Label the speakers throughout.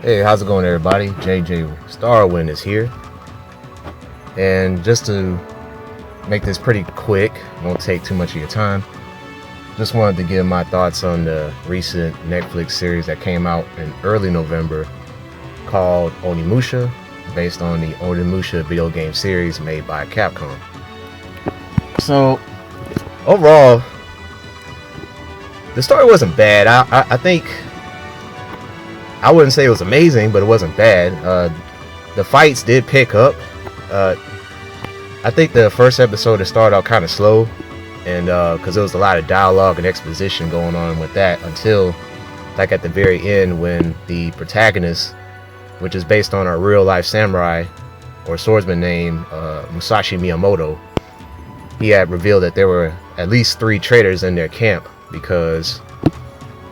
Speaker 1: Hey, how's it going, everybody? JJ Starwin is here, and just to make this pretty quick, won't take too much of your time. Just wanted to give my thoughts on the recent Netflix series that came out in early November called Onimusha, based on the Onimusha video game series made by Capcom. So, overall, the story wasn't bad. I think I wouldn't say it was amazing, but it wasn't bad. The fights did pick up. I think the first episode started out kind of slow, and because there was a lot of dialogue and exposition going on with that until, like, at the very end, when the protagonist, which is based on a real life samurai or swordsman named Musashi Miyamoto, he had revealed that there were at least 3 traitors in their camp, because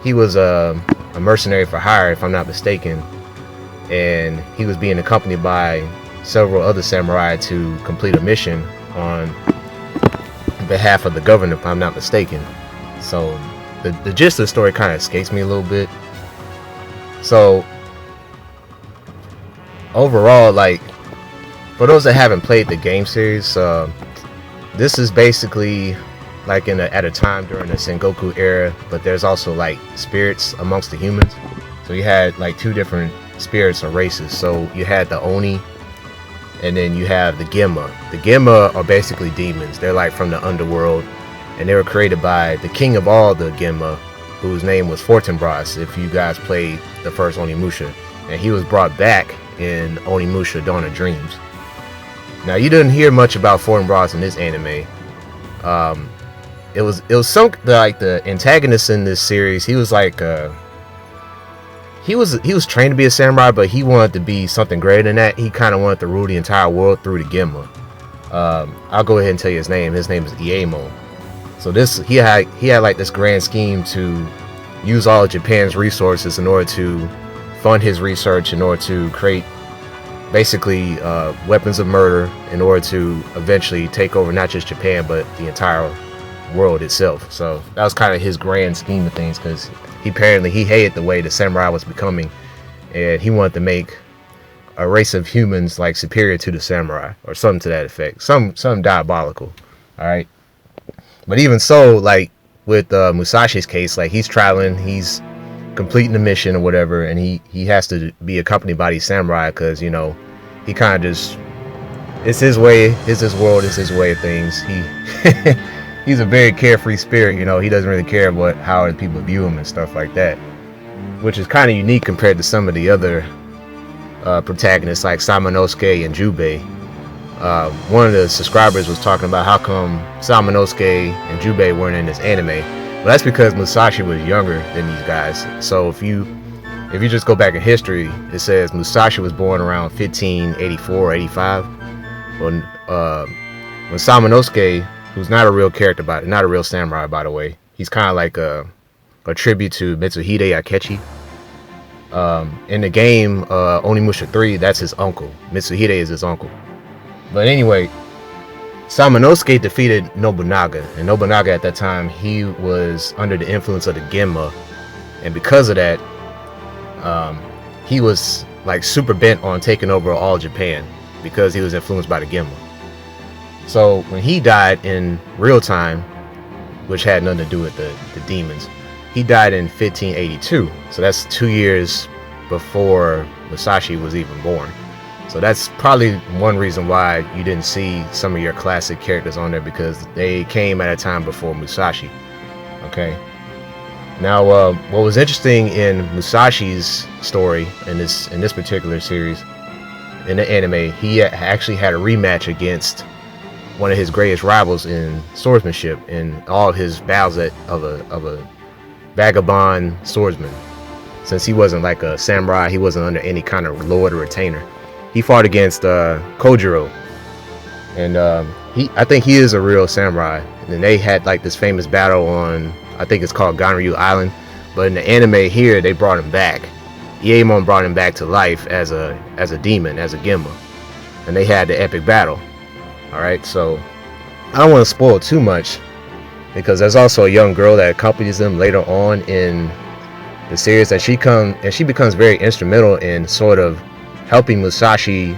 Speaker 1: he was a mercenary for hire, if I'm not mistaken, and he was being accompanied by several other samurai to complete a mission on behalf of the governor, if I'm not mistaken. So the gist of the story kind of escapes me a little bit. So overall, like, for those that haven't played the game series, this is basically like at a time during the Sengoku era, but there's also like spirits amongst the humans. So you had like 2 different spirits or races. So you had the Oni, and then you have the Gemma. The Gemma are basically demons. They're like from the underworld, and they were created by the king of all the Gemma, whose name was Fortinbras, if you guys played the first Onimusha. And he was brought back in Onimusha Dawn of Dreams. Now, you didn't hear much about Fortinbras in this anime. It was some, like, the antagonist in this series. He was like he was trained to be a samurai, but he wanted to be something greater than that. He kind of wanted to rule the entire world through the Gemma. I'll go ahead and tell you his name. His name is Onimusha. So he had like this grand scheme to use all of Japan's resources in order to fund his research, in order to create basically weapons of murder, in order to eventually take over not just Japan but the entire world itself. So that was kind of his grand scheme of things, because he hated the way the samurai was becoming, and he wanted to make a race of humans like superior to the samurai, or something to that effect. Some diabolical. All right, but even so, like with Musashi's case, like, he's traveling, he's completing the mission or whatever, and he has to be accompanied by these samurai, because, you know, he kind of just, it's his way, it's his world, it's his way of things. He's a very carefree spirit, you know. He doesn't really care how other people view him and stuff like that, which is kind of unique compared to some of the other protagonists like Samanosuke and Jubei. One of the subscribers was talking about how come Samanosuke and Jubei weren't in this anime. Well, that's because Musashi was younger than these guys. So if you just go back in history, it says Musashi was born around 1584 85. When Samanosuke, who's not a real character, not a real samurai, by the way, he's kind of like a tribute to Mitsuhide Akechi. In the game Onimusha 3, that's his uncle. Mitsuhide is his uncle. But anyway, Samanosuke defeated Nobunaga, and Nobunaga at that time, he was under the influence of the Genma, and because of that, he was like super bent on taking over all Japan, because he was influenced by the Genma. So when he died in real time, which had nothing to do with the demons, he died in 1582. So that's 2 years before Musashi was even born. So that's probably one reason why you didn't see some of your classic characters on there, because they came at a time before Musashi. Okay. Now, what was interesting in Musashi's story in this particular series, in the anime, he actually had a rematch against one of his greatest rivals in swordsmanship, in all of his battles of a vagabond swordsman. Since he wasn't like a samurai, he wasn't under any kind of lord or retainer. He fought against Kojiro, and I think he is a real samurai. And they had like this famous battle on, I think it's called Ganryu Island, but in the anime here, they brought him back. Ieamon brought him back to life as a demon, as a Genma, and they had the epic battle. All right, so I don't want to spoil too much, because there's also a young girl that accompanies them later on in the series, and she becomes very instrumental in sort of helping Musashi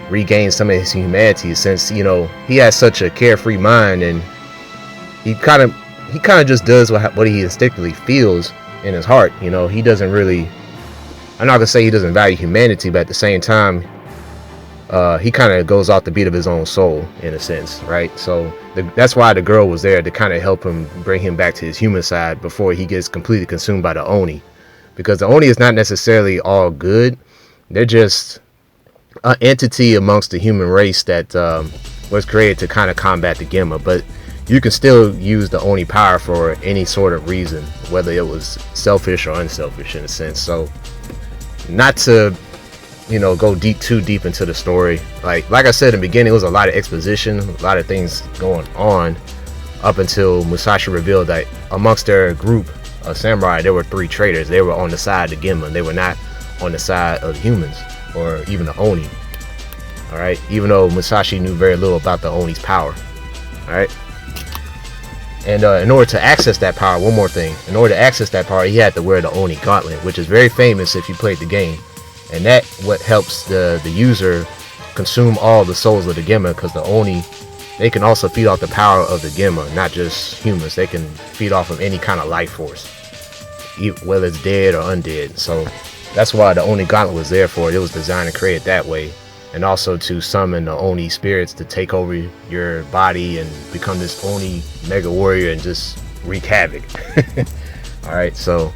Speaker 1: regain some of his humanity, since he has such a carefree mind, and he kind of just does what he instinctively feels in his heart. He doesn't really, I'm not gonna say he doesn't value humanity, but at the same time, he kind of goes off the beat of his own soul in a sense, right? So that's why the girl was there, to kind of help him bring him back to his human side before he gets completely consumed by the Oni, because the Oni is not necessarily all good. They're just an entity amongst the human race that was created to kind of combat the Gemma, but you can still use the Oni power for any sort of reason, whether it was selfish or unselfish in a sense. So not to go too deep into the story, like I said in the beginning, it was a lot of exposition, a lot of things going on up until Musashi revealed that amongst their group of samurai there were 3 traitors. They were on the side of the Gemma. They were not on the side of humans or even the Oni. All right, even though Musashi knew very little about the Oni's power. All right, and in order to access that power, one more thing, in order to access that power, he had to wear the Oni gauntlet, which is very famous if you played the game, and that what helps the user consume all the souls of the Gemma, because the Oni, they can also feed off the power of the Gemma, not just humans. They can feed off of any kind of life force, whether it's dead or undead. So that's why the Oni gauntlet was there for. It was designed and created that way, and also to summon the Oni spirits to take over your body and become this Oni mega warrior and just wreak havoc. All right, so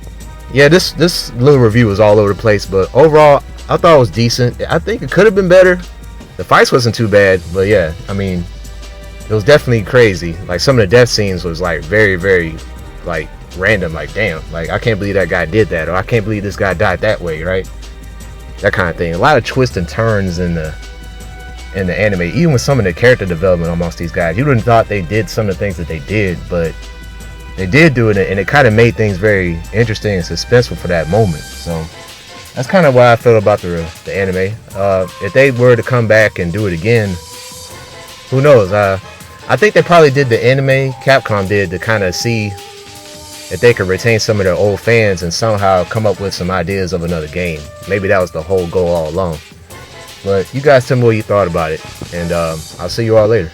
Speaker 1: yeah, this little review was all over the place, but overall I thought it was decent. I think it could have been better. The fights wasn't too bad, but yeah, I mean, it was definitely crazy. Like, some of the death scenes was like very, very like random. Like, damn, like I can't believe that guy did that, or I can't believe this guy died that way, right? That kind of thing. A lot of twists and turns in the anime, even with some of the character development amongst these guys. You wouldn't thought they did some of the things that they did, but they did do it, and it kind of made things very interesting and suspenseful for that moment. So that's kind of why I felt about the anime. If they were to come back and do it again, who knows? I think they probably did the anime, Capcom did, to kind of see if they could retain some of their old fans and somehow come up with some ideas of another game. Maybe that was the whole goal all along. But you guys tell me what you thought about it, and I'll see you all later.